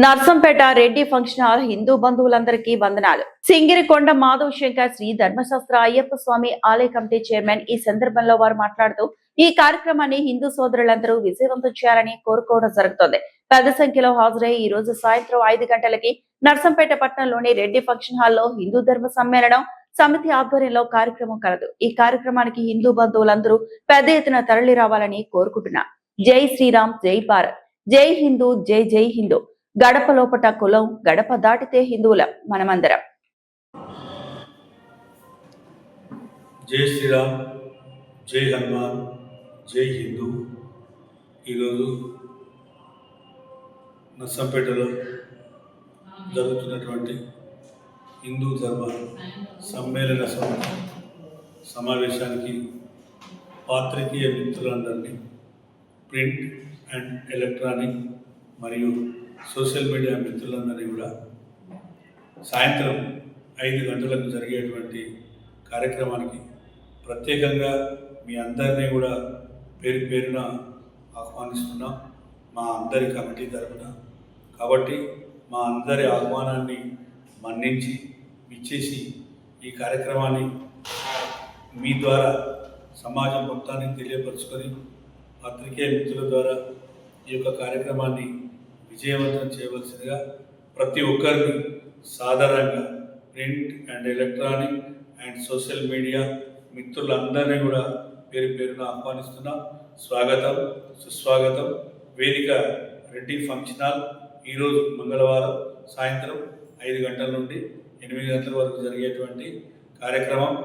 Narsampet Reddy function hall Hindu బంధువులందరికీ వందనాలు. సింగిరికొండ మాధవ్ శంకర్ శ్రీ ధర్మశాస్త్ర అయ్యప్ప స్వామి ఆలయ కమిటీ చైర్మన్ ఈ సందర్భంలో వారు మాట్లాడుతూ ఈ కార్యక్రమాన్ని హిందూ సోదరులందరూ విజయవంతం చేయాలని కోరుకోవడం జరుగుతోంది. పెద్ద సంఖ్యలో హాజరై ఈ రోజు సాయంత్రం 5 గంటలకి నర్సంపేట పట్టణంలోని రెడ్డి ఫంక్షన్ హాల్లో హిందూ ధర్మ సమ్మేళనం సమితి ఆధ్వర్యంలో కార్యక్రమం కలదు. ఈ కార్యక్రమానికి హిందూ బంధువులందరూ పెద్ద ఎత్తున తరలి రావాలని కోరుకుంటున్నా. జై శ్రీరామ్, జై భారత్, జై హిందూ, జై జై హిందూ. గడప లోపట కులం, గడప దాటితే హిందువులం మనమందరం. జై శ్రీరామ్, జై హనుమాన్, జై హిందూ. ఈరోజు నర్సంపేటలో జరుగుతున్నటువంటి హిందూ ధర్మ సమ్మేళన సమావేశానికి పాత్రికేయ మిత్రులందరినీ, ప్రింట్ అండ్ ఎలక్ట్రానిక్ మరియు సోషల్ మీడియా మిత్రులందరినీ కూడా సాయంత్రం 5 గంటలకు జరిగేటువంటి కార్యక్రమానికి ప్రత్యేకంగా మీ అందరినీ కూడా పేరు పేరున ఆహ్వానిస్తున్నాం, మా అందరి కమిటీ తరఫున. కాబట్టి మా అందరి ఆహ్వానాన్ని మన్నించి ఇచ్చేసి ఈ కార్యక్రమాన్ని మీ ద్వారా సమాజం మొత్తానికి తెలియపరుచుకొని పత్రికేయ మిత్రుల ద్వారా ఈ యొక్క కార్యక్రమాన్ని విజయవంతం చేయవలసిందిగా ప్రతి ఒక్కరిని సాధారణంగా print and electronic and social media మిత్రులందరినీ కూడా పేరు పేరున ఆహ్వానిస్తున్నాం. స్వాగతం, సుస్వాగతం. వేదిక రెడ్డి ఫంక్షన్ హాల్ ఈరోజు మంగళవారం సాయంత్రం 5 గంటల నుండి 8 గంటల వరకు జరిగేటువంటి కార్యక్రమం.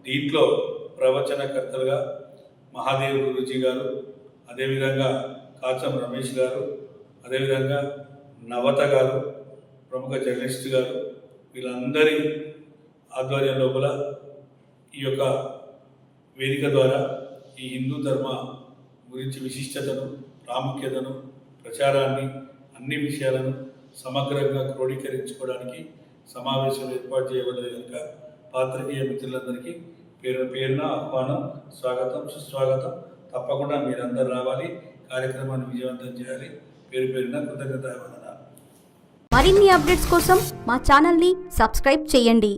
దీంట్లో ప్రవచనకర్తలుగా మహాదేవ్ గురూజీ గారు, అదేవిధంగా కాచం రమేష్ గారు, అదేవిధంగా నవత గారు, ప్రముఖ జర్నలిస్ట్ గారు, వీళ్ళందరి ఆధ్వర్యం లోపల ఈ యొక్క వేదిక ద్వారా ఈ హిందూ ధర్మ గురించి విశిష్టతను, ప్రాముఖ్యతను, ప్రచారాన్ని, అన్ని విషయాలను సమగ్రంగా క్రోడీకరించుకోవడానికి సమావేశం ఏర్పాటు చేయబడ్డది కనుక పాత్రికేయ మిత్రులందరికీ పేరు పేరున ఆహ్వానం, స్వాగతం, సుస్వాగతం. తప్పకుండా మీరందరూ రావాలి, కార్యక్రమాన్ని విజయవంతం చేయాలి. పేరు పేరున కృతజ్ఞతావందనాలు. మరిన్ని అప్డేట్స్ కోసం మా ఛానల్ని సబ్స్క్రైబ్ చేయండి.